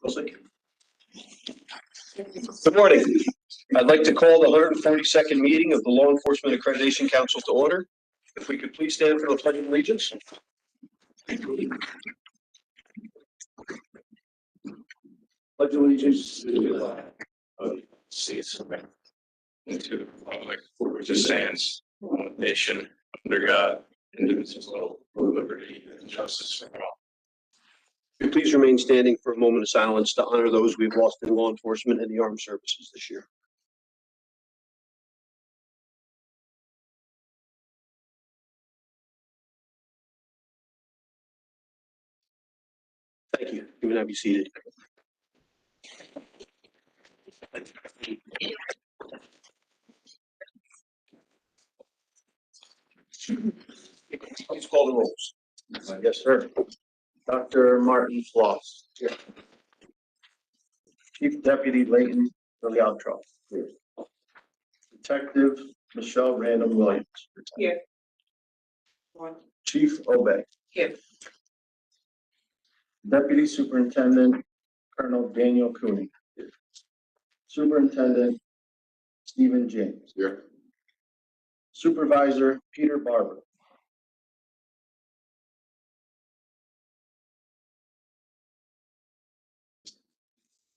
Good morning. I'd like to call the 142nd meeting of the Law Enforcement Accreditation Council to order. If we could please stand for the Pledge of Allegiance. Pledge allegiance to the flag of the United States of America and to the republic for which it stands, one nation, under God, indivisible, with liberty and justice for all. Please remain standing for a moment of silence to honor those we've lost in law enforcement and the armed services this year. Thank you. You may now be seated. Please call the rolls. Yes, sir. Dr. Martin Floss. Here. Chief Deputy Leighton Lealtro. Here. Detective Michelle Random Williams. Here. Chief Obey. Here. Deputy Superintendent Colonel Daniel Cooney. Here. Superintendent Stephen James. Here. Supervisor Peter Barber.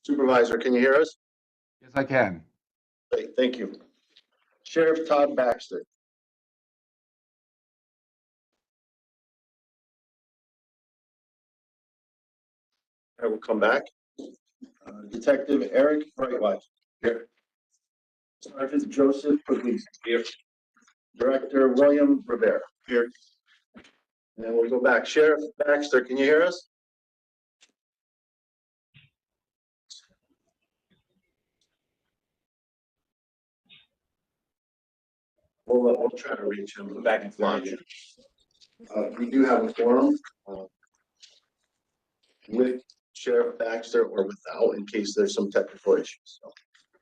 Supervisor, can you hear us? Yes, I can. Great, thank you. Sheriff Todd Baxter. I will come back. Detective Eric Brightwise. Here. Sergeant Joseph Puglisi. Here. Director William Rivera. Here. And then we'll go back. Sheriff Baxter, can you hear us? We'll try to reach him back and forth. We do have a forum with Sheriff Baxter or without, in case there's some technical issues.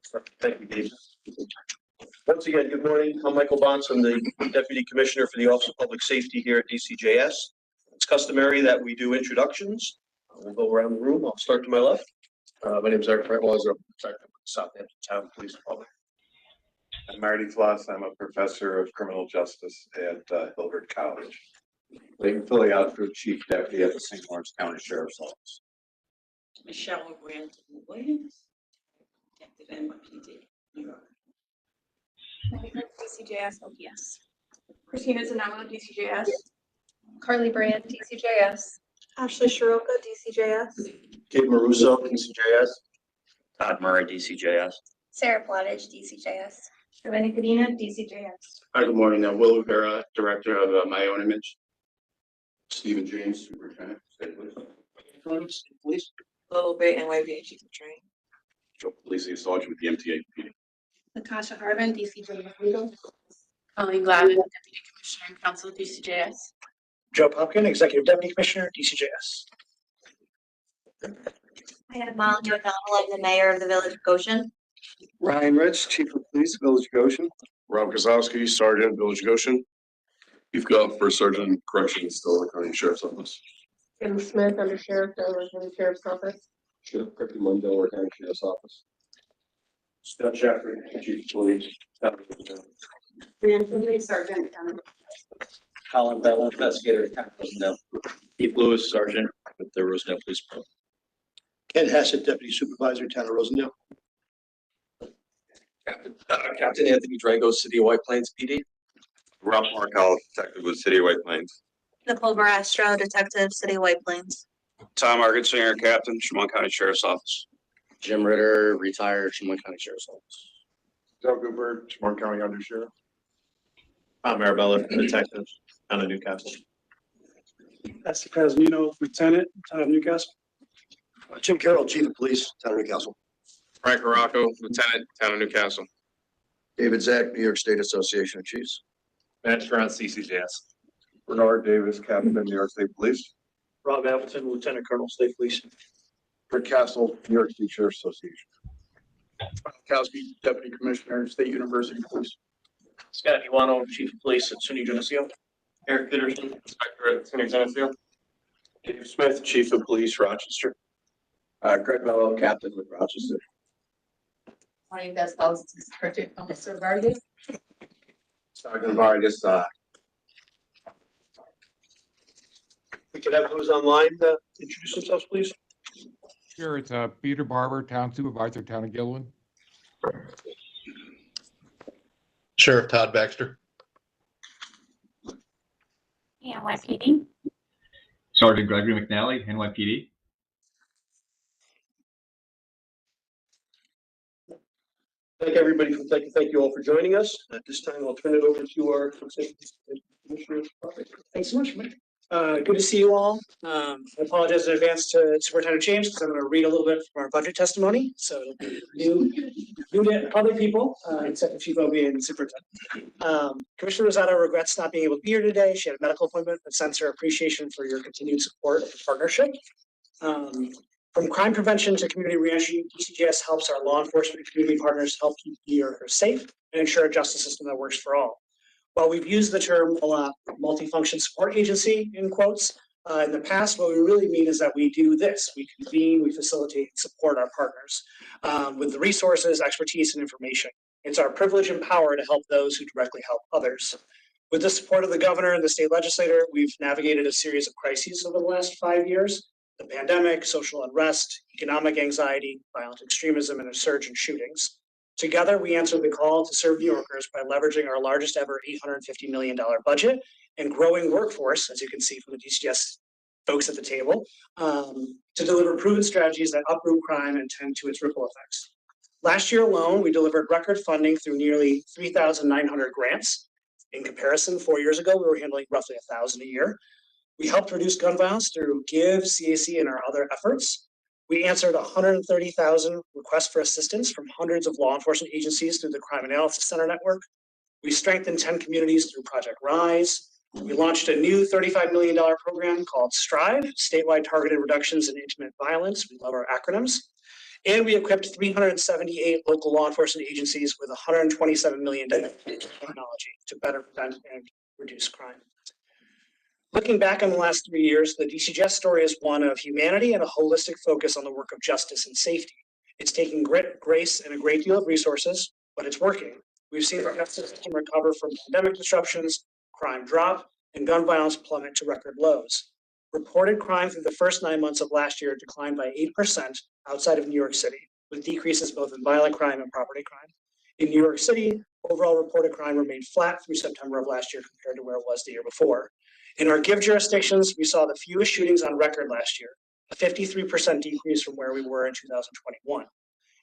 So, thank you, Dave. Once again, good morning. I'm Michael Bonds. I'm the Deputy Commissioner for the Office of Public Safety here at DCJS. It's customary that we do introductions. We'll go around the room. I'll start to my left. My name is Eric Brightwise. I'm Detective with Southampton Town Police Department. I'm Marty Floss. I'm a professor of criminal justice at Hilbert College. Leighton Filiatro, Chief Deputy at the St. Lawrence County Sheriff's Office. Michelle Random Williams, Detective NYPD, New York. DCJS OPS. Christina Zanella, DCJS. Carly Brand, DCJS. Ashley Shiroka, DCJS. Kate Maruso, DCJS. Todd Murray, DCJS. Sarah Plattage, DCJS. Giovanni Cadena, DCJS. Hi, good morning. Will Rivera, Director of My Own Image. Stephen James, Superintendent. Police. Little Bay NYPD Chief of Training. Joe Polisi, Sergeant with the MTA. Natasha Harvin, DCJS Legal. Colleen Glavin, Deputy Commissioner and Counsel, DCJS. Joe Pumpkin, Executive Deputy Commissioner, DCJS. I have Molly O'Donnell, I'm the mayor of the Village of Goshen. Ryan Rich, Chief of Police, Village of Goshen. Rob Kozlowski, Sergeant, Village of Goshen. Keith Goff, First Sergeant, Corrections, Delaware County Sheriff's Office. Kim Smith, Under Sheriff, Delaware County Sheriff's Office. Sheriff Crippy Mund, Delaware County Sheriff's Office. Scott Jeffrey, Chief of Police. Brian Finley, Sergeant. Colin Bell, investigator at Town of Rosendale. Steve Lewis, Sergeant with the Rosendale Police Department. Ken Hassett, Deputy Supervisor, Town of Rosendale. Captain Anthony Drango, City of White Plains PD. Rob Markell, Detective with City of White Plains. Nicole Barastro, Detective, City of White Plains. Tom Argensinger, Captain, Chemung County Sheriff's Office. Jim Ritter, retired, Chemung County Sheriff's Office. Doug Cooper, Chemung County Undersheriff. Tom Marabella, Detective, Town of Newcastle. Esther Casino, Lieutenant, Town of Newcastle. Jim Carroll, Chief of Police, Town of Newcastle. Frank Morocco, Lieutenant, Town of Newcastle. David Zach, New York State Association of Chiefs. Matt Strauss, CCJS. Bernard Davis, Captain, New York State Police. Rob Appleton, Lieutenant Colonel, State Police. Rick Castle, New York State Sheriff's Association. Kowski, Deputy Commissioner, State University Police. Scott Iwano, Chief of Police at SUNY Geneseo. Eric Peterson, Inspector at SUNY Geneseo. Dave Smith, Chief of Police, Rochester. Greg Mello, Captain with Rochester. Morning, that's Sergeant Officer Vargas. Sergeant Vargas, we can have those online, introduce themselves, please. Sure, it's Peter Barber, Town Supervisor, Town of Gilwin. Sheriff Todd Baxter. NYPD. Sergeant Gregory McNally, NYPD. Thank you all for joining us. At this time, I'll turn it over to our Commissioner. Thanks so much, Mike. Good to see you all. I apologize in advance to Superintendent James because I'm going to read a little bit from our budget testimony. So new to other people, except for Chief OB and Superintendent. Commissioner Rosado regrets not being able to be here today. She had a medical appointment, but sends her appreciation for your continued support of the partnership. From crime prevention to community reentry, DCGS helps our law enforcement and community partners help keep New Yorkers safe and ensure a justice system that works for all. While we've used the term a lot, multifunction support agency in quotes, in the past, what we really mean is that we do this. We convene, we facilitate and support our partners with the resources, expertise, and information. It's our privilege and power to help those who directly help others. With the support of the governor and the state legislator, we've navigated a series of crises over the last 5 years. The pandemic, social unrest, economic anxiety, violent extremism, and a surge in shootings. Together, we answered the call to serve New Yorkers by leveraging our largest ever $850 million budget and growing workforce, as you can see from the DCGS folks at the table, to deliver proven strategies that uproot crime and tend to its ripple effects. Last year alone, we delivered record funding through nearly 3,900 grants. In comparison, 4 years ago, we were handling roughly 1,000 a year. We helped reduce gun violence through GIVE, CAC, and our other efforts. We answered 130,000 requests for assistance from hundreds of law enforcement agencies through the Crime Analysis Center network. We strengthened 10 communities through Project Rise. We launched a new $35 million program called STRIVE, Statewide Targeted Reductions in Intimate Violence. We love our acronyms. And we equipped 378 local law enforcement agencies with $127 million in technology to better prevent and reduce crime. Looking back on the last 3 years, the DCGS story is one of humanity and a holistic focus on the work of justice and safety. It's taking grit, grace, and a great deal of resources, but it's working. We've seen our justice system recover from pandemic disruptions, crime drop, and gun violence plummet to record lows. Reported crime through the first 9 months of last year declined by 8% outside of New York City, with decreases both in violent crime and property crime. In New York City, overall reported crime remained flat through September of last year compared to where it was the year before. In our GIVE jurisdictions, we saw the fewest shootings on record last year, a 53% decrease from where we were in 2021.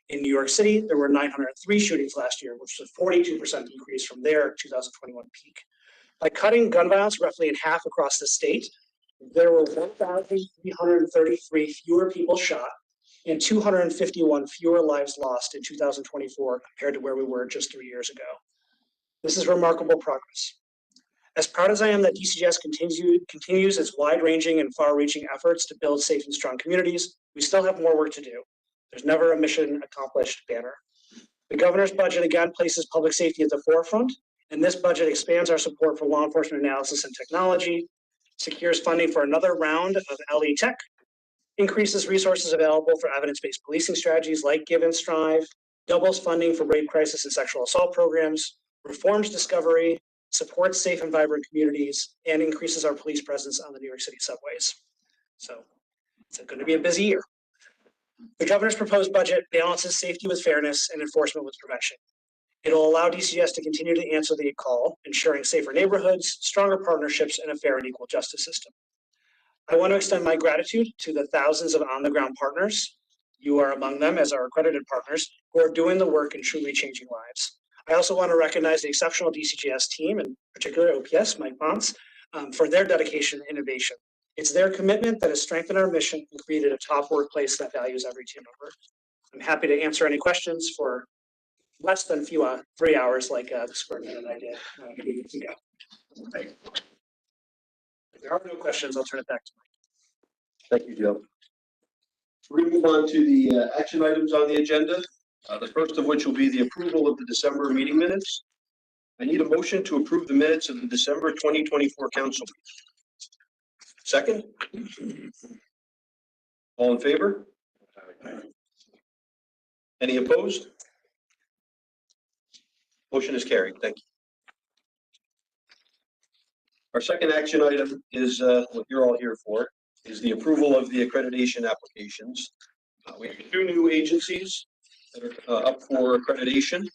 In New York City, there were 903 shootings last year, which was a 42% decrease from their 2021 peak. By cutting gun violence roughly in half across the state, there were 1,333 fewer people shot and 251 fewer lives lost in 2024 compared to where we were just 3 years ago. This is remarkable progress. As proud as I am that DCGS continues its wide-ranging and far-reaching efforts to build safe and strong communities, we still have more work to do. There's never a mission accomplished banner. The governor's budget again places public safety at the forefront, and this budget expands our support for law enforcement analysis and technology, secures funding for another round of LE Tech, increases resources available for evidence-based policing strategies like GIVE and STRIVE, doubles funding for rape crisis and sexual assault programs, reforms discovery, supports safe and vibrant communities, and increases our police presence on the New York City subways. So it's going to be a busy year. The governor's proposed budget balances safety with fairness and enforcement with prevention. It'll allow DCGS to continue to answer the call, ensuring safer neighborhoods, stronger partnerships, and a fair and equal justice system. I want to extend my gratitude to the thousands of on-the-ground partners. You are among them as our accredited partners who are doing the work and truly changing lives. I also want to recognize the exceptional DCGS team, in particular OPS, Mike Bonds, for their dedication and innovation. It's their commitment that has strengthened our mission and created a top workplace that values every team member. I'm happy to answer any questions for less than 3 hours like the superintendent I did a few weeks ago. If there are no questions, I'll turn it back to Mike. Thank you, Joe. We're going to move on to the action items on the agenda. The first of which will be the approval of the December meeting minutes. I need a motion to approve the minutes of the December 2024 council meeting. Second? All in favor? Any opposed? Motion is carried. Thank you. Our second action item is what you're all here for, is the approval of the accreditation applications. We have 2 new agencies that are up for accreditation,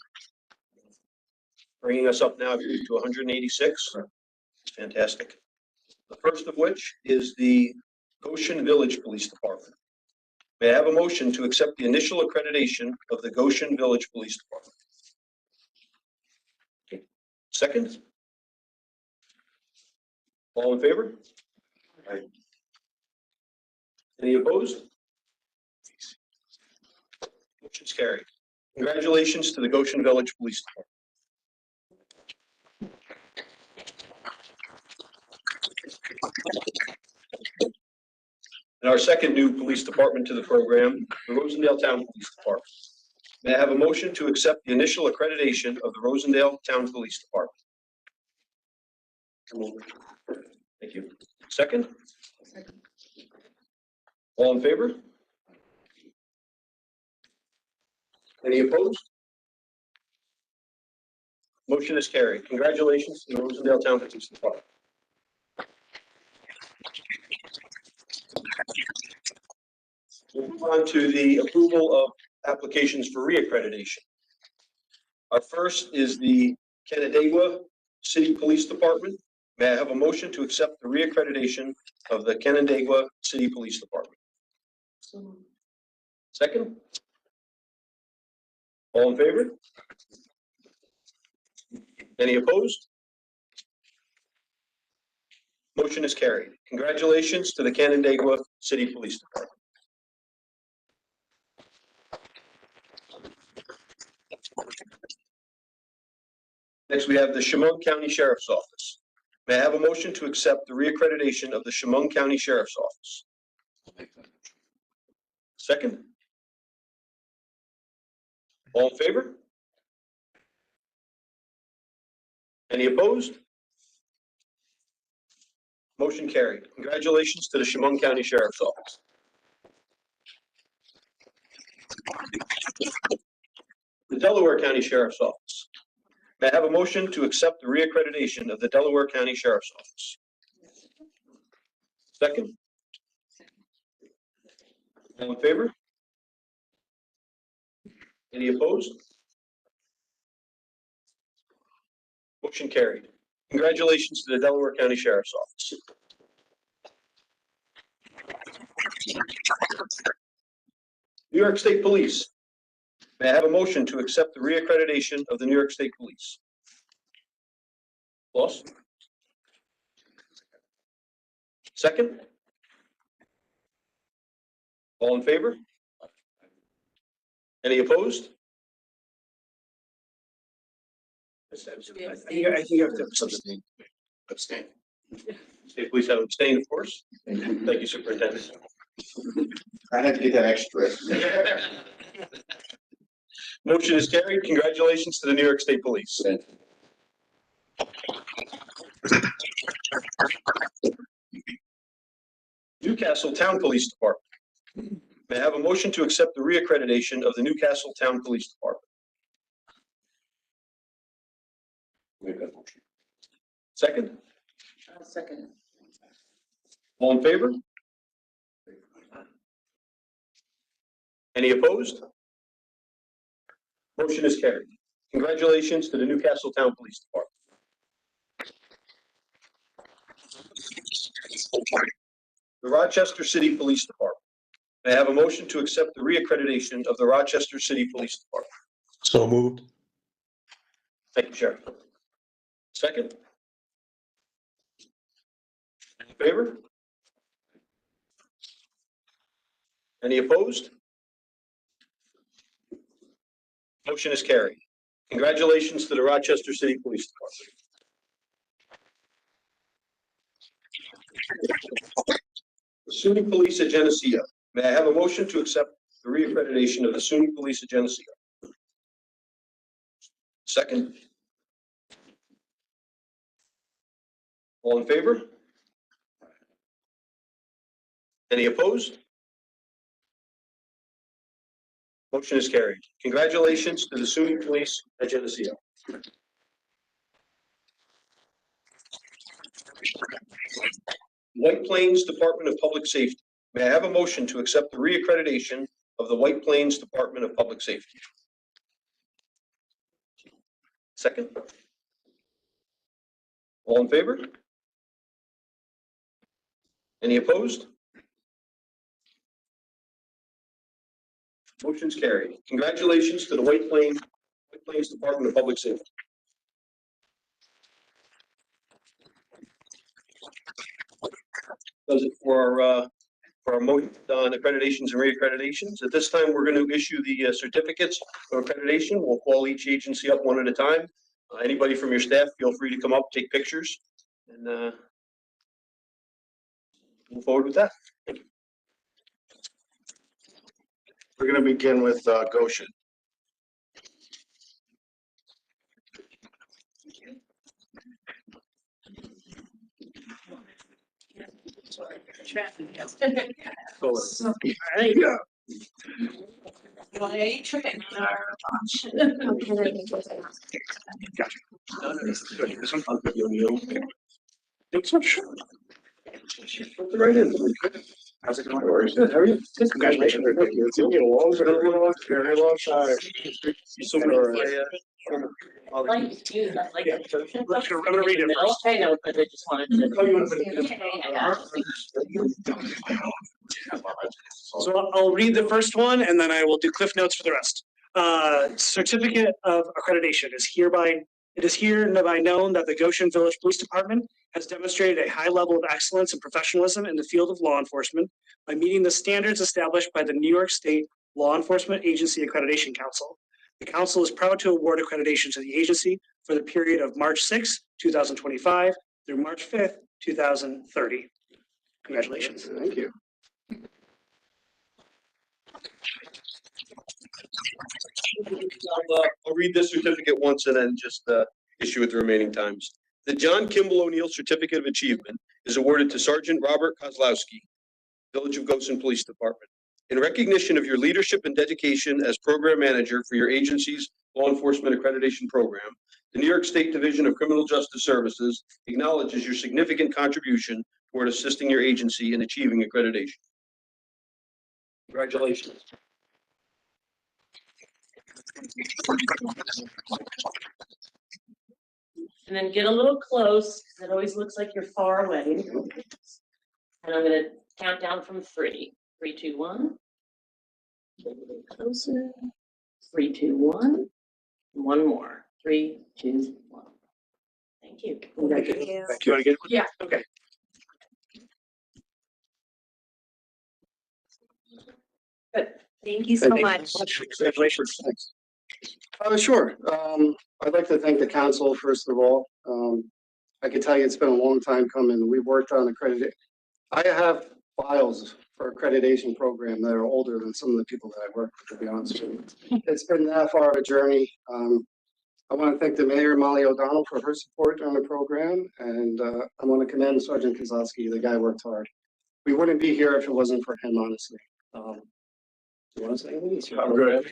bringing us up now to 186. Fantastic. The first of which is the Goshen Village Police Department. May I have a motion to accept the initial accreditation of the Goshen Village Police Department? Second? All in favor? Aye. Any opposed? Motion's carried. Congratulations to the Goshen Village Police Department. And our second new police department to the program, the Rosendale Town Police Department. May I have a motion to accept the initial accreditation of the Rosendale Town Police Department? Thank you. Second? All in favor? Any opposed? Motion is carried. Congratulations to the Rosendale Town Police Department. We'll move on to the approval of applications for reaccreditation. Our first is the Canandaigua City Police Department. May I have a motion to accept the reaccreditation of the Canandaigua City Police Department? Second? All in favor? Any opposed? Motion is carried. Congratulations to the Canandaigua City Police Department. Next, we have the Chemung County Sheriff's Office. May I have a motion to accept the reaccreditation of the Chemung County Sheriff's Office? Second? All in favor? Any opposed? Motion carried. Congratulations to the Chemung County Sheriff's Office. The Delaware County Sheriff's Office. May I have a motion to accept the reaccreditation of the Delaware County Sheriff's Office? Second? All in favor? Any opposed? Motion carried. Congratulations to the Delaware County Sheriff's Office. New York State Police. May I have a motion to accept the reaccreditation of the New York State Police? Boss? Second? All in favor? Any opposed? I think you have to abstain. Abstain. State Police have abstained, of course. Thank you, Superintendent. I had to get that extra. Motion is carried. Congratulations to the New York State Police. Newcastle Town Police Department. May I have a motion to accept the reaccreditation of the Newcastle Town Police Department? Make that motion. Second? Second. All in favor? Any opposed? Motion is carried. Congratulations to the Newcastle Town Police Department. The Rochester City Police Department. May I have a motion to accept the reaccreditation of the Rochester City Police Department? So moved. Thank you, Sheriff. Second? In favor? Any opposed? Motion is carried. Congratulations to the Rochester City Police Department. The SUNY Police at Geneseo. May I have a motion to accept the reaccreditation of the SUNY Police at Geneseo? Second? All in favor? Any opposed? Motion is carried. Congratulations to the SUNY Police at Geneseo. White Plains Department of Public Safety. May I have a motion to accept the reaccreditation of the White Plains Department of Public Safety? Second. All in favor? Any opposed? Motion's carried. Congratulations to the White Plains Department of Public Safety. Does it for our motion on accreditations and reaccreditations. At this time, we're going to issue the certificates of accreditation. We'll call each agency up one at a time. Anybody from your staff, feel free to come up, take pictures, and move forward with that. We're gonna begin with Goshen. Right in. How's it going? Good. How are you? Congratulations. Thank you. It's been a long, very long time. So Like you, like. Yeah. I'm gonna read it first. I know, but I just wanted to. Oh, you want to put it? So I'll read the first one and then I will do cliff notes for the rest. Certificate of accreditation it is hereby known that the Goshen Village Police Department has demonstrated a high level of excellence and professionalism in the field of law enforcement by meeting the standards established by the New York State Law Enforcement Agency Accreditation Council. The council is proud to award accreditation to the agency for the period of March 6, 2025 through March 5th, 2030. Congratulations. Thank you. I'll read this certificate once and then just issue it the remaining times. The John Kimball O'Neill Certificate of Achievement is awarded to Sergeant Robert Kozlowski, Village of Goshen Police Department. In recognition of your leadership and dedication as program manager for your agency's law enforcement accreditation program, the New York State Division of Criminal Justice Services acknowledges your significant contribution toward assisting your agency in achieving accreditation. Congratulations. And then get a little close, because it always looks like you're far away. And I'm gonna count down from 3. 3, 2, 1. Get a little closer. 3, 2, 1. One more. 3, 2, 1. Thank you. Thank you. Want to get it? Yeah. Okay. Good. Thank you so much. Congratulations. Thanks. Sure. I'd like to thank the council, first of all. I can tell you it's been a long time coming. We worked on accreditation. I have files for accreditation program that are older than some of the people that I work with, to be honest with you. It's been that far of a journey. I want to thank the mayor, Molly O'Donnell, for her support on the program. And I want to commend Sergeant Kozlowski. The guy worked hard. We wouldn't be here if it wasn't for him, honestly. Do you want to say anything? I'm good.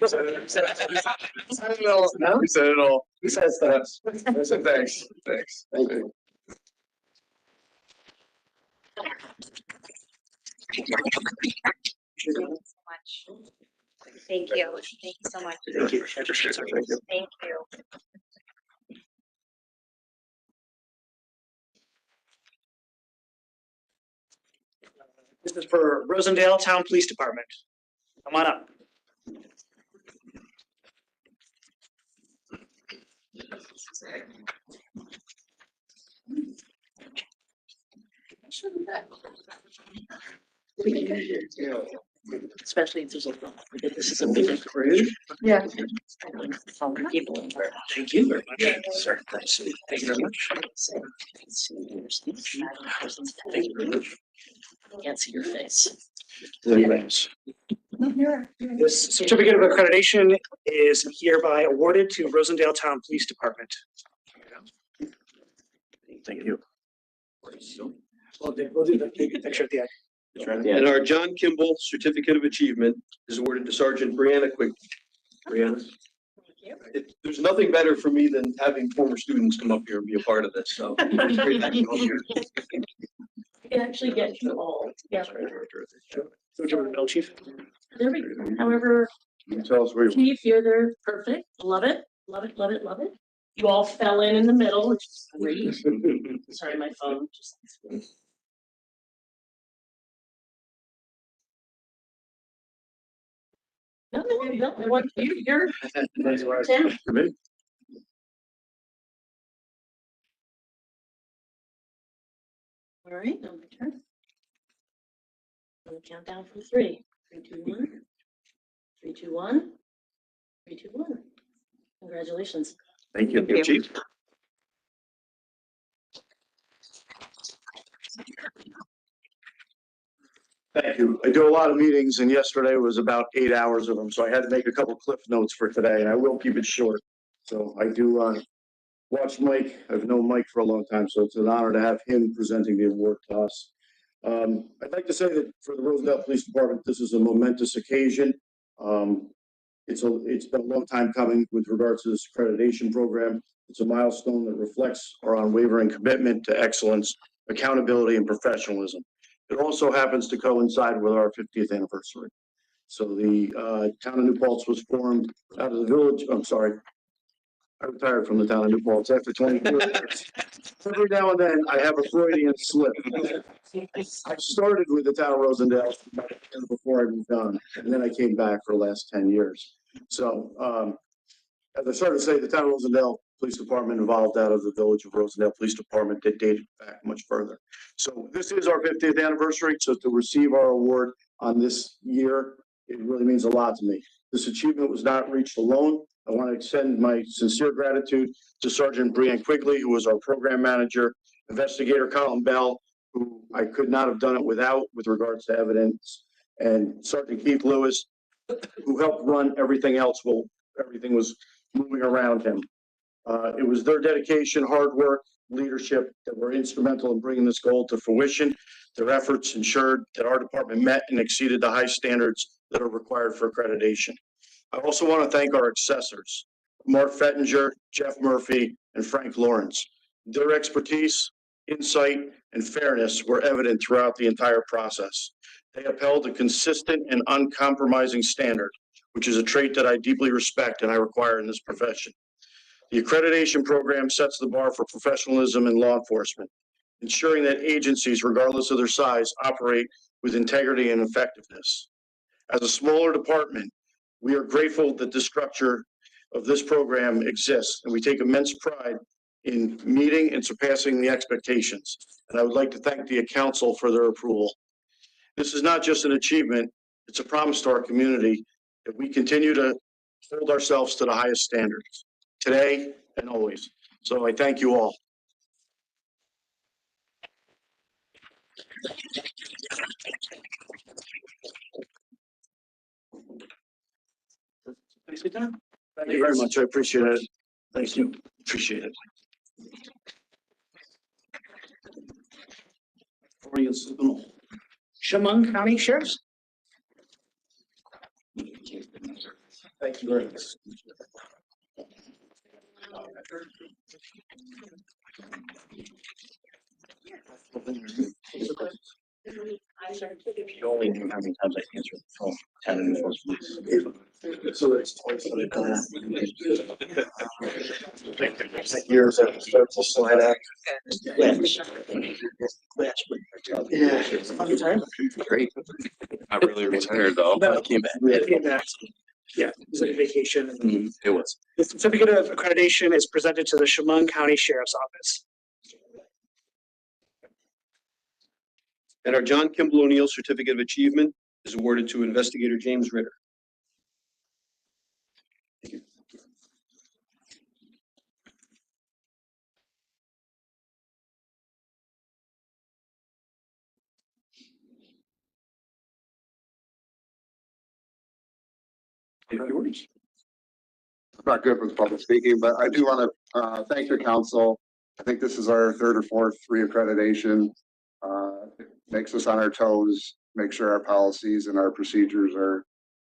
No? We said it all. He says thanks. I said thanks. Thanks. Thank you. Thank you. Thank you so much. Thank you. Thank you. This is for Rosendale Town Police Department. Come on up. Especially if there's this is a big crew. Yeah. Thank you very much, sir. Thank you very much. Thank you very much. Can't see your face. This certificate of accreditation is hereby awarded to Rosendale Town Police Department. Thank you. We'll do the picture at the end. And our John Kimball Certificate of Achievement is awarded to Sergeant Brianna Quick. Brianna, there's nothing better for me than having former students come up here and be a part of this, so. It's great to have you all here. I can actually get you all together. So to the middle chief. There we go. However, You tell us where you. chief, you're there. Perfect. Love it. Love it. Love it. Love it. You all fell in the middle, which is great. Sorry, my phone just. No, I want you, you're. Tim. All right, now my turn. I'm gonna count down from 3. 3, 2, 1. 3, 2, 1. 3, 2, 1. Congratulations. Thank you, Chief. Thank you. I do a lot of meetings and yesterday was about 8 hours of them, so I had to make a couple cliff notes for today and I will keep it short. So I do watch Mike. I've known Mike for a long time, so it's an honor to have him presenting the award to us. I'd like to say that for the Rosendale Police Department, this is a momentous occasion. It's been a long time coming with regards to this accreditation program. It's a milestone that reflects our unwavering commitment to excellence, accountability, and professionalism. It also happens to coincide with our 50th anniversary. So the town of New Paltz was formed out of the village. I'm sorry. I retired from the town of New Paltz after 24 years. Every now and then I have a Freudian slip. I started with the town of Rosendale before I moved on, and then I came back for the last 10 years. So as I started to say, the town of Rosendale Police Department evolved out of the village of Rosendale Police Department that dated back much further. So this is our 50th anniversary. So to receive our award on this year, it really means a lot to me. This achievement was not reached alone. I want to extend my sincere gratitude to Sergeant Brianna Quigley, who was our program manager, Investigator Colin Bell, who I could not have done it without with regards to evidence, and Sergeant Keith Lewis, who helped run everything else while everything was moving around him. It was their dedication, hard work, leadership that were instrumental in bringing this goal to fruition. Their efforts ensured that our department met and exceeded the high standards that are required for accreditation. I also want to thank our assessors, Mark Fettinger, Jeff Murphy, and Frank Lawrence. Their expertise, insight, and fairness were evident throughout the entire process. They upheld a consistent and uncompromising standard, which is a trait that I deeply respect and I require in this profession. The accreditation program sets the bar for professionalism in law enforcement, ensuring that agencies, regardless of their size, operate with integrity and effectiveness. As a smaller department, we are grateful that the structure of this program exists, and we take immense pride in meeting and surpassing the expectations. And I would like to thank the council for their approval. This is not just an achievement, it's a promise to our community that we continue to hold ourselves to the highest standards, today and always. So I thank you all. Thank you very much. I appreciate it. Thank you. Appreciate it. Chemung County Sheriff's. Thank you very much. If you only knew how many times I answered the phone, 10 in the first week. So it's twice years after start to slide out. Great. I really retired though. No, I came back. Came back. Yeah, it was like a vacation. It was. The certificate of accreditation is presented to the Chemung County Sheriff's Office. And our John Kimball O'Neill Certificate of Achievement is awarded to Investigator James Ritter. Yours. I'm not good with public speaking, but I do want to thank the council. I think this is our third or fourth reaccreditation. It makes us on our toes. make sure our policies and our procedures are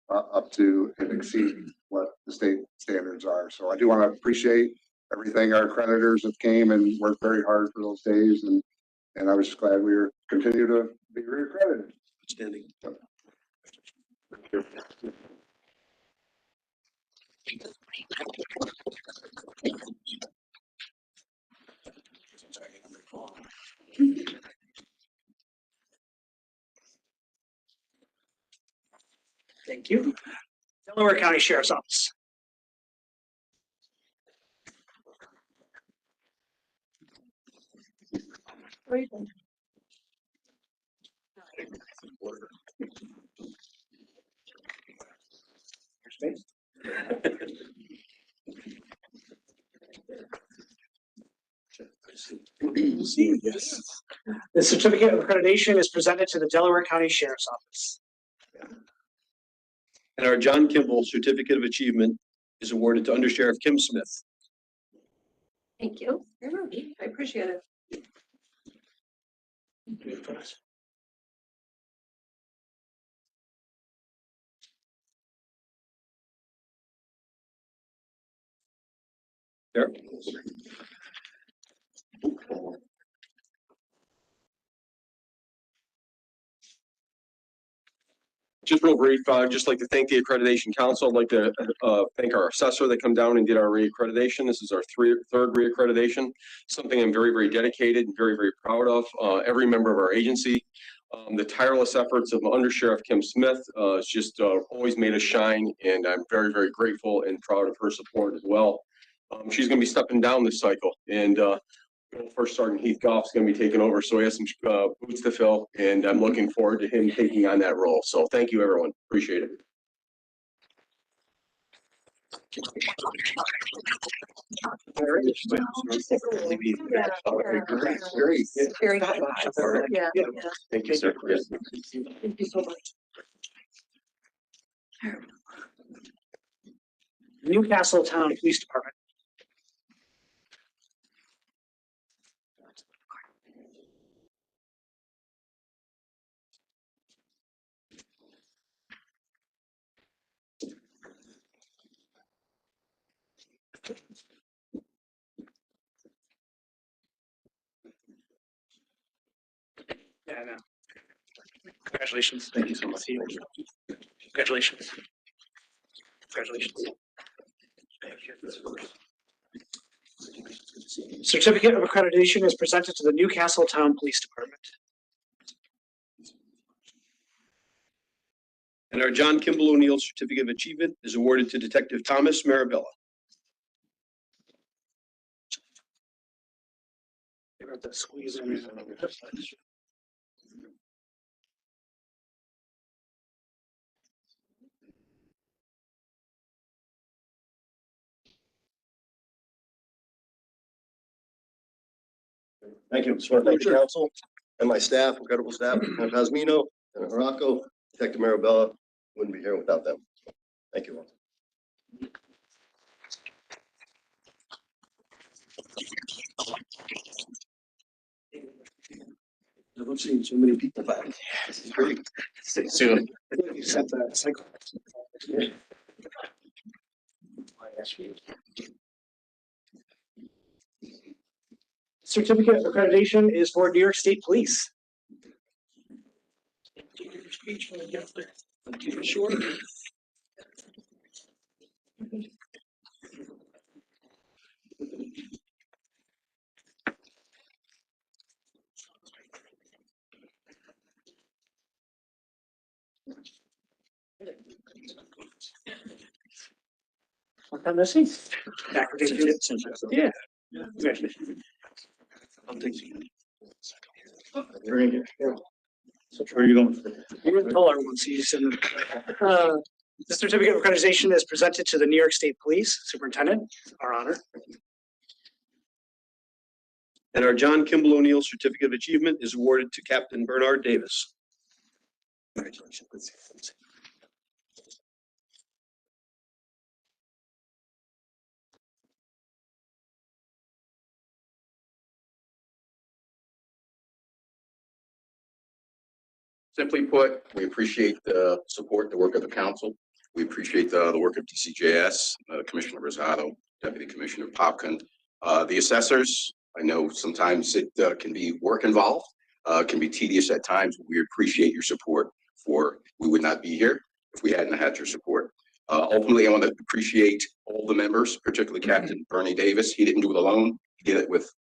up to and exceed what the state standards are. So I do want to appreciate everything our accreditors have came and worked very hard for those days, and I was just glad we were continue to be reaccredited. Outstanding. Thank you. Delaware County Sheriff's Office. Yes. The certificate of accreditation is presented to the Delaware County Sheriff's Office. And our John Kimball Certificate of Achievement is awarded to Under Sheriff Kim Smith. Thank you. I appreciate it. There. Just real brief, I'd just like to thank the Accreditation Council. I'd like to thank our assessor that come down and did our reaccreditation. This is our third reaccreditation, something I'm very, very dedicated and very, very proud of. Every member of our agency, the tireless efforts of Under Sheriff Kim Smith has just always made us shine, and I'm very, very grateful and proud of her support as well. She's going to be stepping down this cycle, and First Sergeant Heath Goff's going to be taking over, so he has some boots to fill, and I'm looking forward to him taking on that role. So thank you, everyone. Appreciate it. Very good. Yeah. Thank you, sir. Yes. Thank you so much. Newcastle Town Police Department. Yeah, I know. Congratulations. Thank you so much. Congratulations. Congratulations. Certificate of accreditation is presented to the Newcastle Town Police Department. And our John Kimball O'Neill Certificate of Achievement is awarded to Detective Thomas Marabella. Squeeze in. Thank you. Just want to thank the council and my staff, incredible staff, and Cosmino and Morocco, Detective Marabella. Wouldn't be here without them. Thank you all. I've seen so many people back. It's great. See you soon. You said that. It's like. Certificate of accreditation is for New York State Police. Sure. What time is it? Accreditation. Yeah. Congratulations. I'll take you. Very good. So where are you going? You're gonna tell everyone, so you send. The certificate of accreditation is presented to the New York State Police Superintendent, our honor. And our John Kimball O'Neill Certificate of Achievement is awarded to Captain Bernard Davis. Congratulations. Simply put, we appreciate the support, the work of the council. We appreciate the work of DCJS, Commissioner Rosado, Deputy Commissioner Popkin, the assessors. I know sometimes it can be work involved, can be tedious at times. We appreciate your support. We would not be here if we hadn't had your support. Ultimately, I want to appreciate all the members, particularly Captain Bernie Davis. He didn't do it alone. He did it with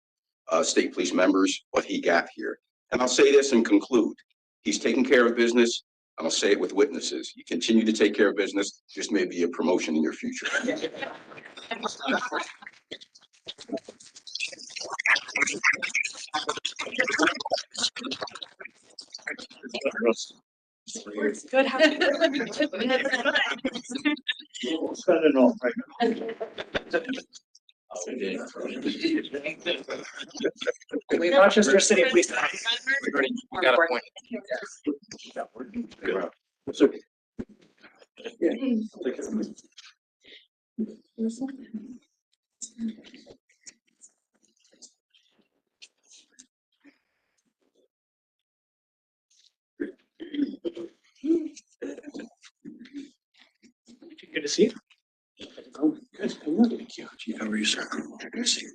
state police members, what he got here. And I'll say this and conclude. He's taking care of business. And I'll say it with witnesses. You continue to take care of business, just may be a promotion in your future. Good. Spend it all, right? Rochester City Police. We got a point. Good to see you. Good. Thank you. Chief, how are you, sir? Good to see you.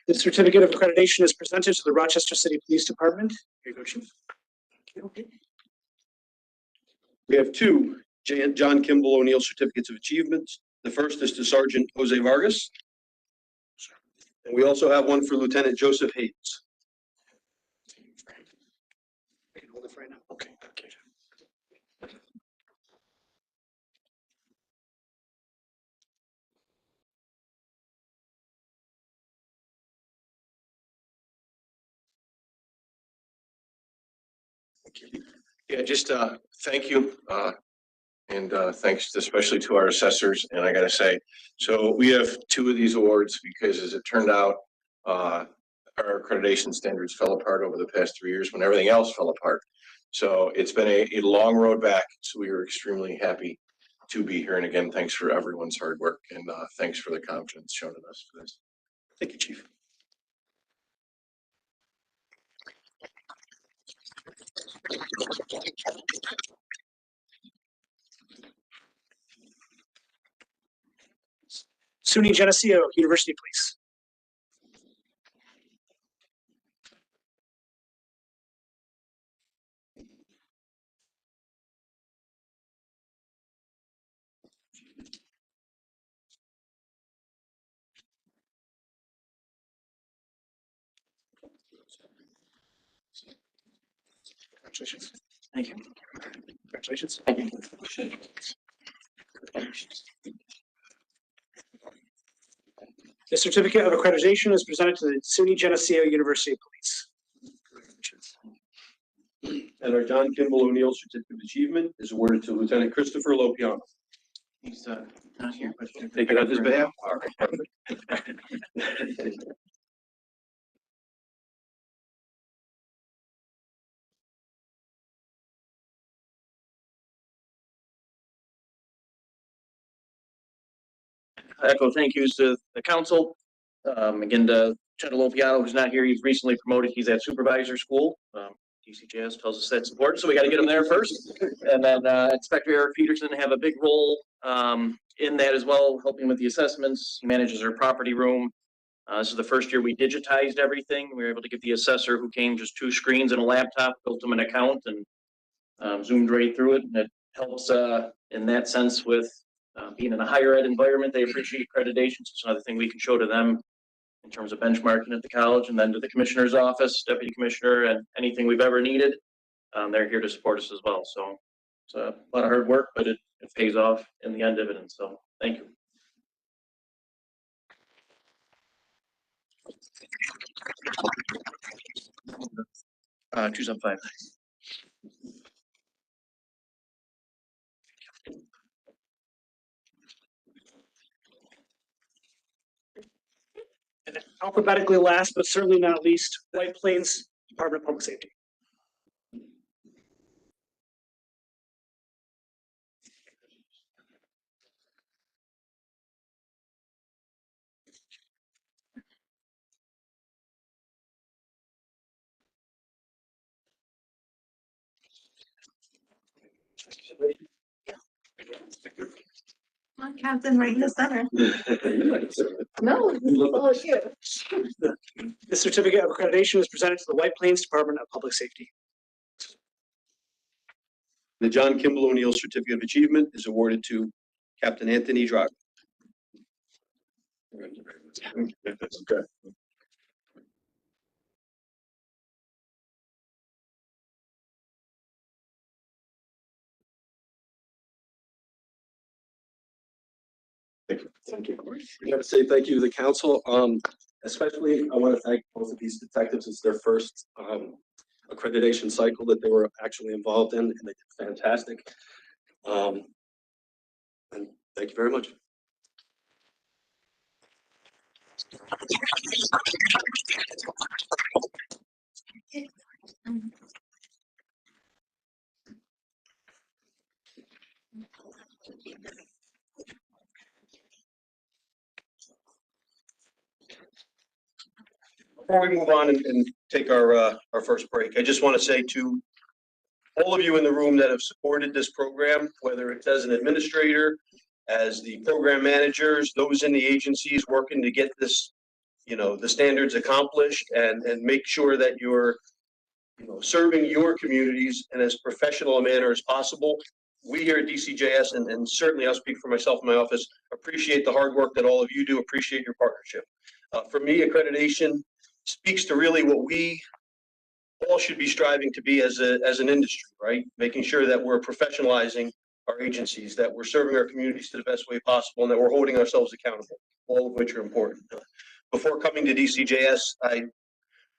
The certificate of accreditation is presented to the Rochester City Police Department. Here you go, Chief. We have two John Kimball O'Neill certificates of achievements. The first is to Sergeant Jose Vargas. And we also have one for Lieutenant Joseph Hayes. I can hold it for right now. Okay. Yeah, just thank you. And thanks especially to our assessors. And I got to say, so we have two of these awards because as it turned out, our accreditation standards fell apart over the past 3 years when everything else fell apart. So it's been a long road back. So we are extremely happy to be here. And again, thanks for everyone's hard work and thanks for the confidence shown in us for this. Thank you, Chief. SUNY Geneseo University Police. Congratulations. Thank you. Congratulations. Thank you. The certificate of accreditation is presented to the SUNY Geneseo University Police. And our John Kimball O'Neill certificate of achievement is awarded to Lieutenant Christopher Lopiano. He's not here, but. Take it on his behalf. All right. Echo thank yous to the council. Again, to Chet Lopiano, who's not here, he's recently promoted. He's at supervisor school. DCJS tells us that's important, so we got to get him there first. And then Inspector Eric Peterson have a big role in that as well, helping with the assessments. He manages our property room. This is the first year we digitized everything. We were able to get the assessor who came just 2 screens and a laptop, built him an account and zoomed right through it. And it helps in that sense with being in a higher ed environment. They appreciate accreditation. So it's another thing we can show to them in terms of benchmarking at the college, and then to the commissioner's office, deputy commissioner, and anything we've ever needed. They're here to support us as well. So it's a lot of hard work, but it pays off in the end dividends. So thank you. Choose on 5. And alphabetically last, but certainly not least, White Plains Department of Public Safety. Come on, Captain, right in the center. No, oh, you. The certificate of accreditation is presented to the White Plains Department of Public Safety. The John Kimball O'Neill Certificate of Achievement is awarded to Captain Anthony Drago. Okay. Thank you. I gotta say thank you to the council. Especially I want to thank both of these detectives. It's their first accreditation cycle that they were actually involved in, and they did fantastic. And thank you very much. Before we move on and take our first break, I just want to say to all of you in the room that have supported this program, whether it's as an administrator, as the program managers, those in the agencies working to get this, the standards accomplished and make sure that you're, serving your communities in as professional a manner as possible. We here at DCJS, and certainly I'll speak for myself in my office, appreciate the hard work that all of you do, appreciate your partnership. For me, accreditation speaks to really what we all should be striving to be as an industry, right? Making sure that we're professionalizing our agencies, that we're serving our communities to the best way possible, and that we're holding ourselves accountable, all of which are important. Before coming to DCJS, I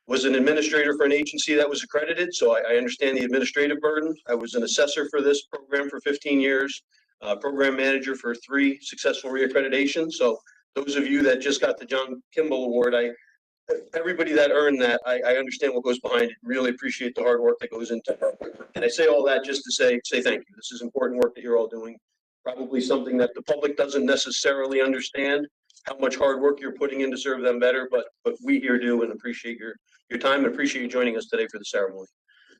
was an administrator for an agency that was accredited, so I understand the administrative burden. I was an assessor for this program for 15 years, program manager for 3 successful reaccreditations. So those of you that just got the John Kimball Award, everybody that earned that, I understand what goes behind it. Really appreciate the hard work that goes into it. And I say all that just to say thank you. This is important work that you're all doing. Probably something that the public doesn't necessarily understand how much hard work you're putting in to serve them better, but we here do, and appreciate your time and appreciate you joining us today for the ceremony.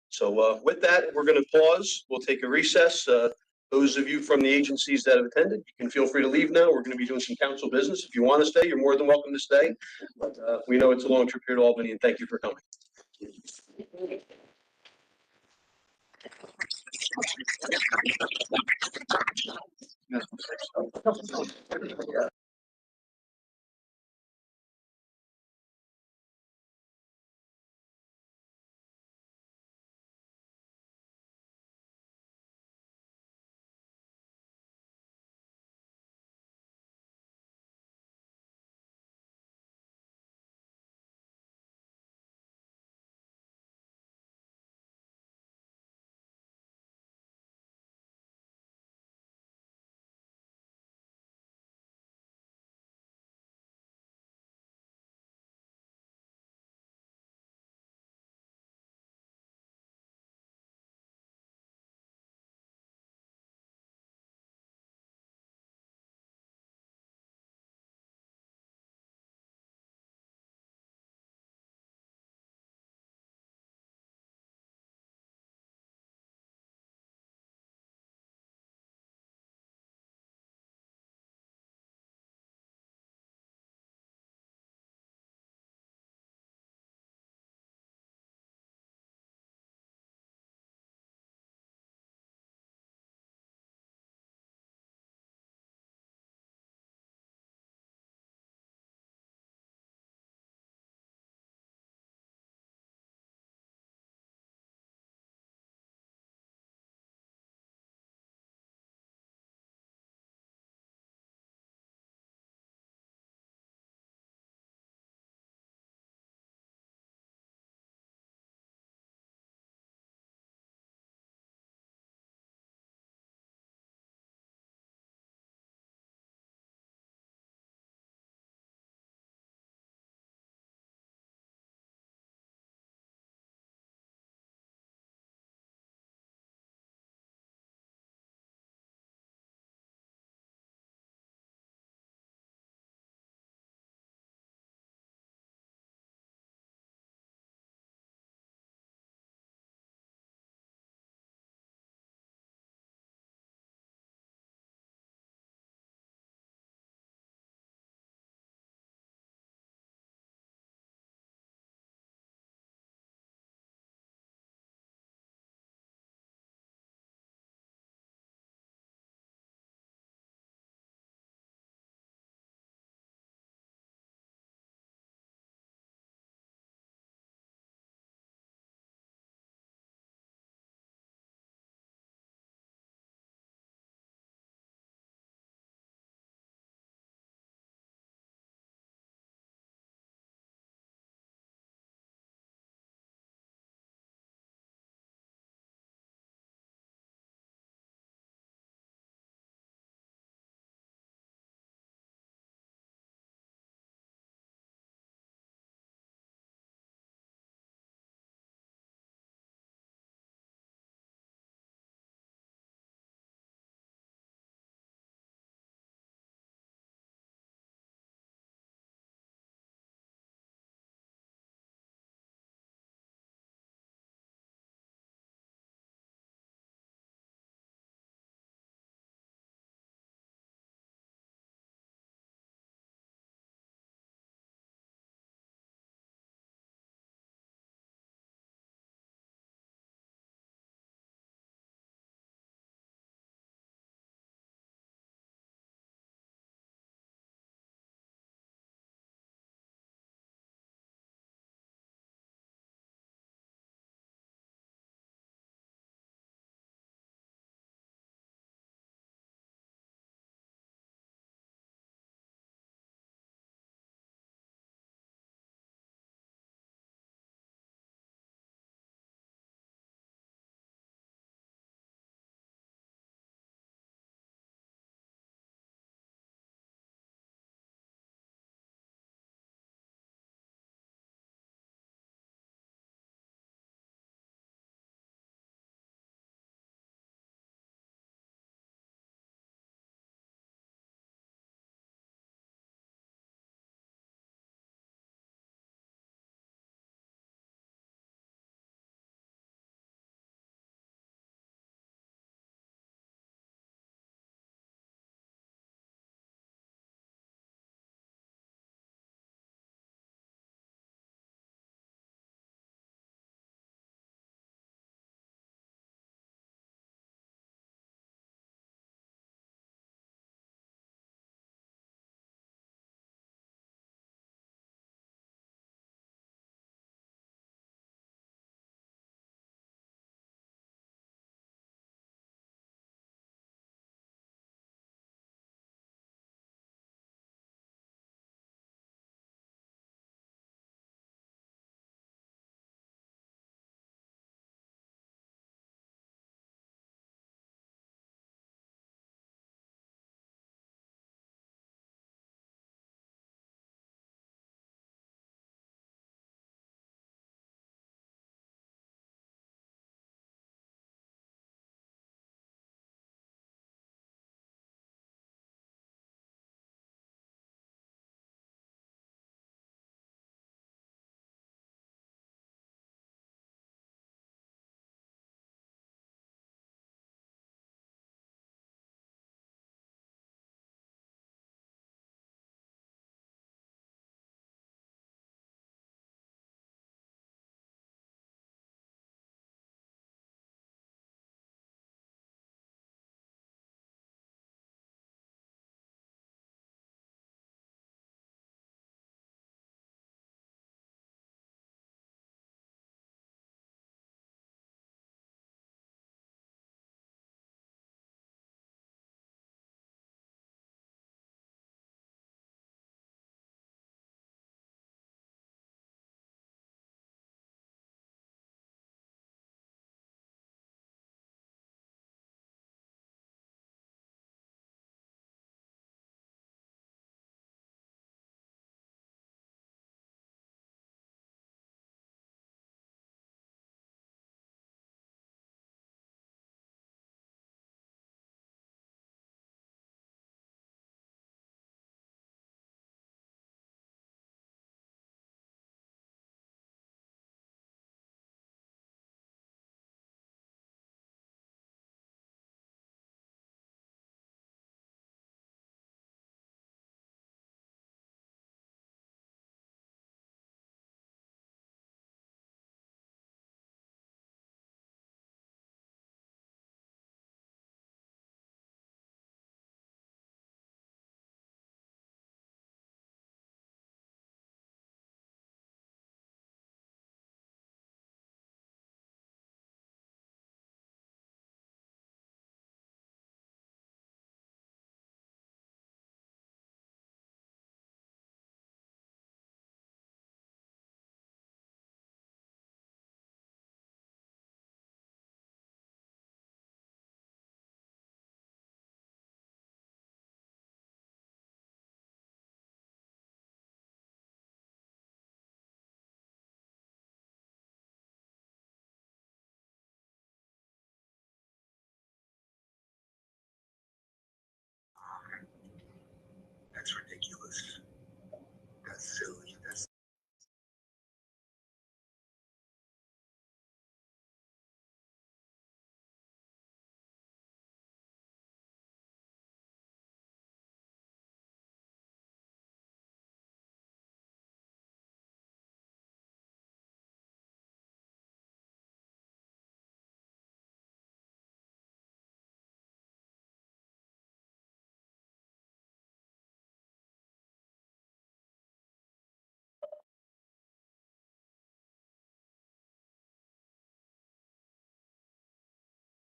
So with that, we're going to pause. We'll take a recess. Those of you from the agencies that have attended, you can feel free to leave now. We're going to be doing some council business. If you want to stay, you're more than welcome to stay. But we know it's a long trip here to Albany, and thank you for coming.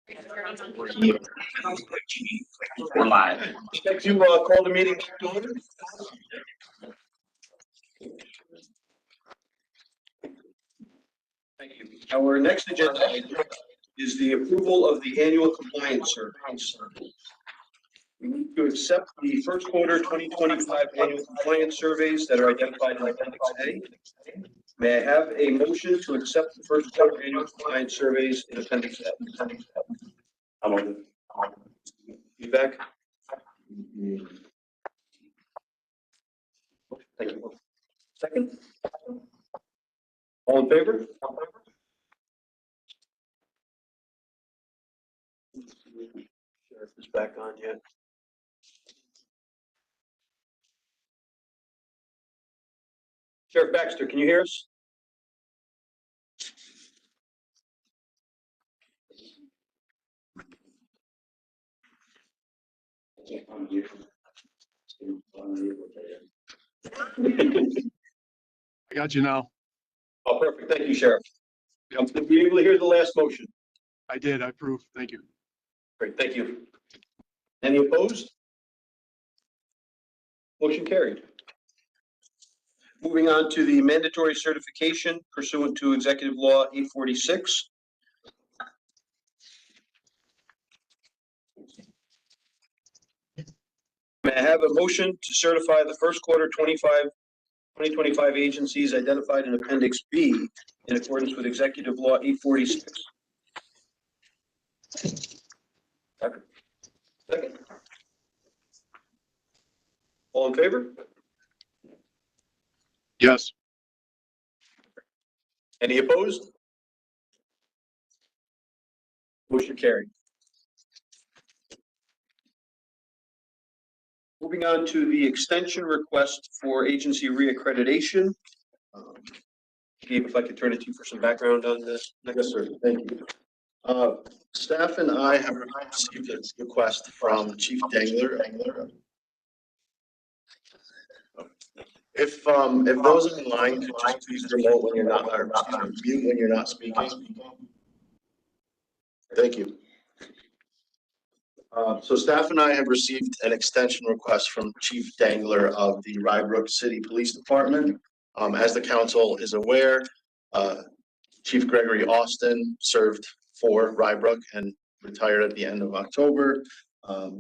We're live. I'd like to call the meeting to order. Thank you. Our next agenda item is the approval of the annual compliance survey. We need to accept the first quarter 2025 annual compliance surveys that are identified in Appendix A. May I have a motion to accept the first quarter annual compliance surveys in Appendix A? I'll move it. Feedback? Thank you. Second? All in favor? Sheriff is back on yet. Sheriff Baxter, can you hear us? I got you now. Oh, perfect. Thank you, Sheriff. Were you able to hear the last motion? I did. I approve. Thank you. Great, thank you. Any opposed? Motion carried. Moving on to the mandatory certification pursuant to Executive Law 846. May I have a motion to certify the first quarter 2025 agencies identified in Appendix B in accordance with Executive Law 846? Second. All in favor? Yes. Any opposed? Motion carried. Moving on to the extension request for agency reaccreditation. Gabe, if I could turn it to you for some background on this. Yes, sir. Thank you. Staff and I have received a request from Chief Dangler. If those online could just please remote when you're not, or mute when you're not speaking. Thank you. So staff and I have received an extension request from Chief Dangler of the Rybrook City Police Department. As the council is aware, Chief Gregory Austin served for Rybrook and retired at the end of October.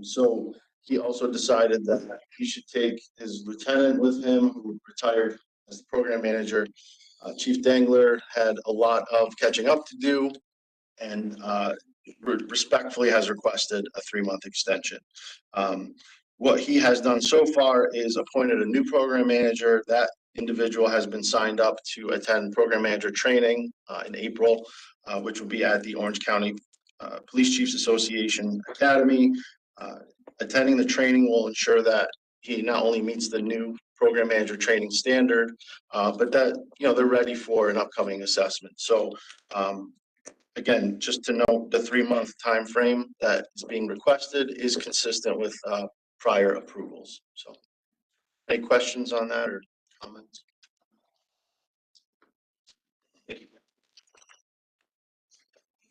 So he also decided that he should take his lieutenant with him, who retired as the program manager. Chief Dangler had a lot of catching up to do, and respectfully has requested a 3-month extension. What he has done so far is appointed a new program manager. That individual has been signed up to attend program manager training in April, which will be at the Orange County Police Chiefs Association Academy. Attending the training will ensure that he not only meets the new program manager training standard, but that they're ready for an upcoming assessment. So again, just to note, the 3-month time frame that is being requested is consistent with prior approvals. So any questions on that or comments?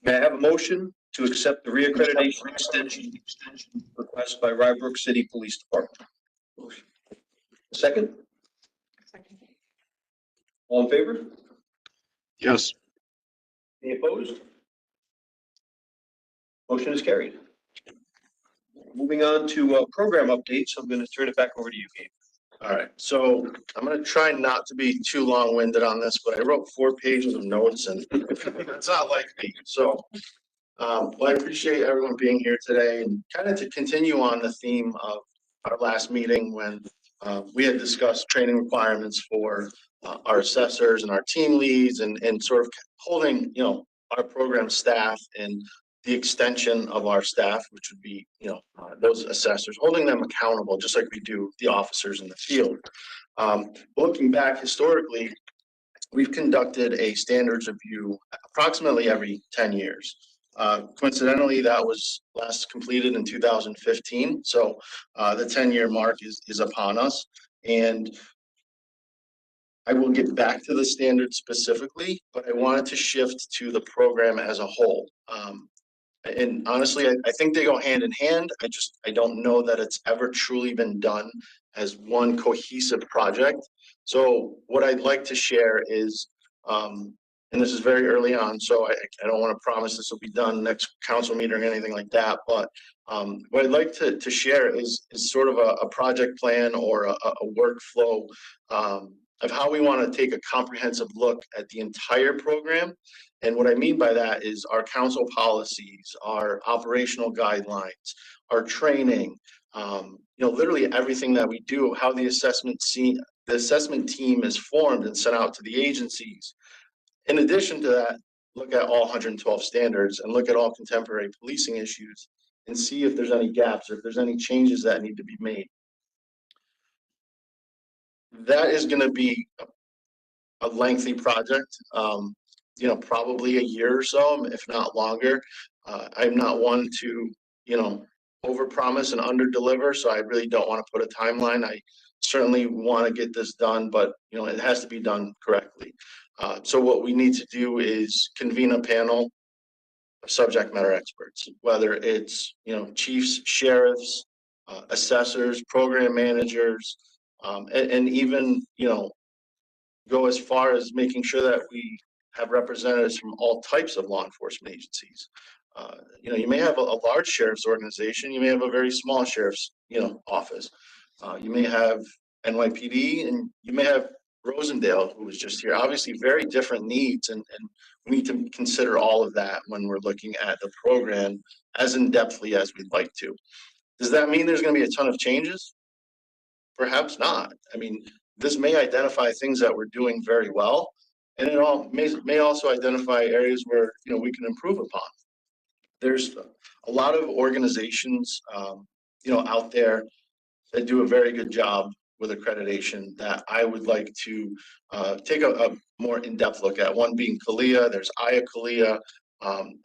May I have a motion to accept the reaccreditation extension request by Rybrook City Police Department? Second? All in favor? Yes. Any opposed? Motion is carried. Moving on to program updates, I'm going to turn it back over to you, Gabe. All right, so I'm going to try not to be too long-winded on this, but I wrote 4 pages of notes, and that's not like me. So, well, I appreciate everyone being here today, and kind of to continue on the theme of our last meeting when we had discussed training requirements for our assessors and our team leads, and sort of holding, our program staff and the extension of our staff, which would be, those assessors, holding them accountable, just like we do the officers in the field. Looking back historically, we've conducted a standards review approximately every 10 years. Coincidentally, that was last completed in 2015. So the 10-year mark is upon us. And I will get back to the standard specifically, but I wanted to shift to the program as a whole. And honestly, I think they go hand in hand. I don't know that it's ever truly been done as one cohesive project. So what I'd like to share is, and this is very early on, so I don't want to promise this will be done next council meeting or anything like that. But what I'd like to share is sort of a project plan or a workflow of how we want to take a comprehensive look at the entire program. And what I mean by that is our council policies, our operational guidelines, our training, literally everything that we do, how the assessment team is formed and sent out to the agencies. In addition to that, look at all 112 standards and look at all contemporary policing issues and see if there's any gaps or if there's any changes that need to be made. That is going to be a lengthy project. Probably a year or so, if not longer. I'm not one to, overpromise and underdeliver, so I really don't want to put a timeline. I certainly want to get this done, but it has to be done correctly. So what we need to do is convene a panel of subject matter experts, whether it's chiefs, sheriffs, assessors, program managers, and even go as far as making sure that we have representatives from all types of law enforcement agencies. You may have a large sheriff's organization, you may have a very small sheriff's, office. You may have NYPD and you may have Rosendale, who was just here. Obviously, very different needs, and we need to consider all of that when we're looking at the program as in-depthly as we'd like to. Does that mean there's going to be a ton of changes? Perhaps not. I mean, this may identify things that we're doing very well, and it all may also identify areas where we can improve upon. There's a lot of organizations out there that do a very good job with accreditation that I would like to take a more in-depth look at. One being CALIA. There's IACALIA.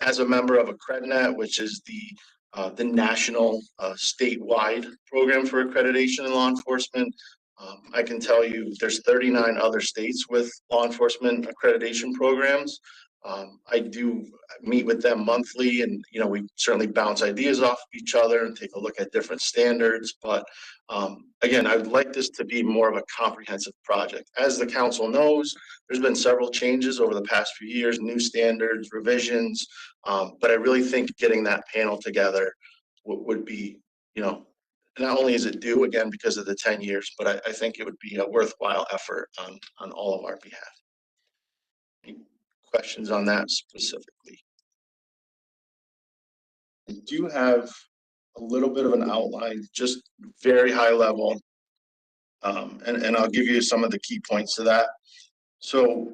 As a member of AccrediNet, which is the national statewide program for accreditation in law enforcement, I can tell you there's 39 other states with law enforcement accreditation programs. I do meet with them monthly, and we certainly bounce ideas off each other and take a look at different standards. But again, I would like this to be more of a comprehensive project. As the council knows, there's been several changes over the past few years, new standards, revisions. But I really think getting that panel together would be, not only is it due again because of the 10 years, but I think it would be a worthwhile effort on all of our behalf. Any questions on that specifically? I do have a little bit of an outline, just very high level, and I'll give you some of the key points to that. So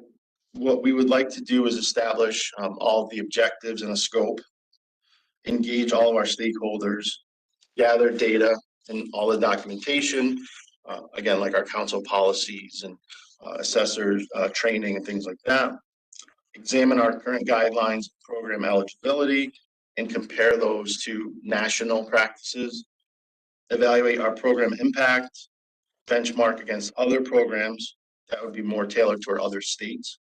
what we would like to do is establish all of the objectives and the scope, engage all of our stakeholders, gather data and all the documentation, again, like our council policies and assessors training and things like that. Examine our current guidelines, program eligibility, and compare those to national practices. Evaluate our program impact, benchmark against other programs that would be more tailored to our other states.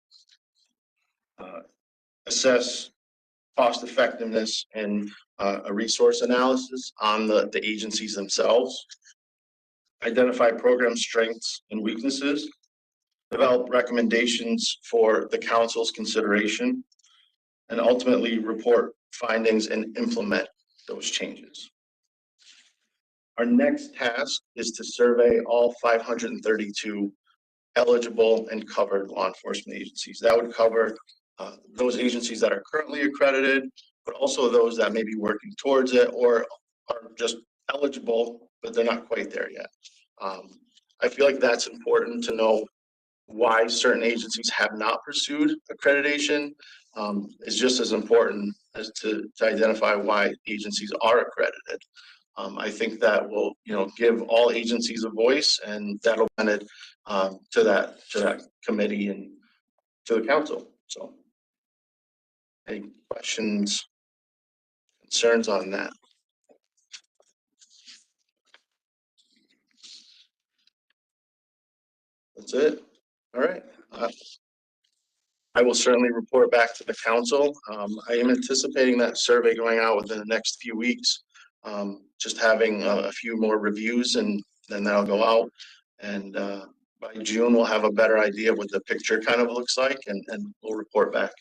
Assess cost effectiveness and a resource analysis on the agencies themselves. Identify program strengths and weaknesses. Develop recommendations for the council's consideration, and ultimately report findings and implement those changes. Our next task is to survey all 532 eligible and covered law enforcement agencies. That would cover those agencies that are currently accredited, but also those that may be working towards it or are just eligible, but they're not quite there yet. I feel like that's important to know why certain agencies have not pursued accreditation. Is just as important as to identify why agencies are accredited. I think that will, give all agencies a voice, and that'll send it to that committee and to the council. So, any questions, concerns on that? That's it. All right. I will certainly report back to the council. I am anticipating that survey going out within the next few weeks. Just having a few more reviews and then that'll go out. And by June, we'll have a better idea of what the picture kind of looks like and we'll report back.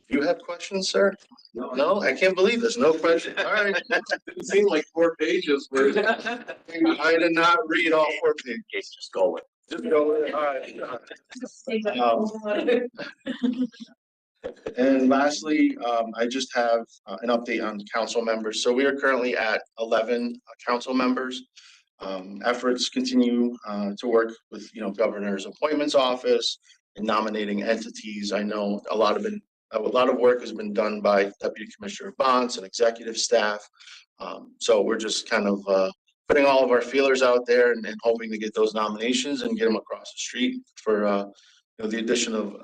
You have questions, sir? No, I can't believe there's no question. All right. It seemed like 4 pages were. I did not read all 4 pages. Just go with it. Just go with it. All right. And lastly, I just have an update on council members. So we are currently at 11 council members. Efforts continue to work with, governor's appointments office and nominating entities. I know a lot of work has been done by Deputy Commissioner Bonds and executive staff. So we're just kind of putting all of our feelers out there and hoping to get those nominations and get them across the street for the addition of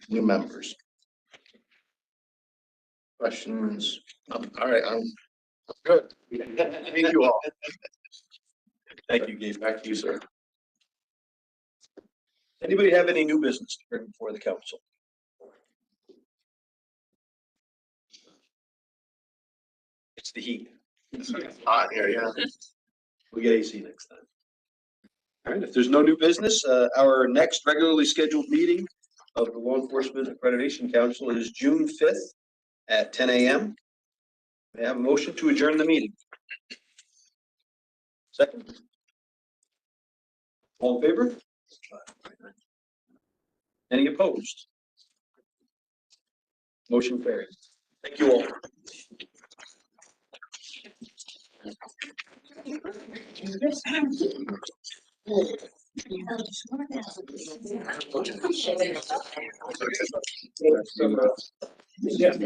new members. Questions? All right, I'm good. Thank you all. Thank you, Gabe. Back to you, sir. Anybody have any new business to bring before the council? It's the heat. It's hot here, yeah. We get AC next time. All right, if there's no new business, our next regularly scheduled meeting of the Law Enforcement Accreditation Council is June 5th at 10 a.m. May I have a motion to adjourn the meeting? Second. All in favor? Any opposed? Motion carried. Thank you all. Yeah.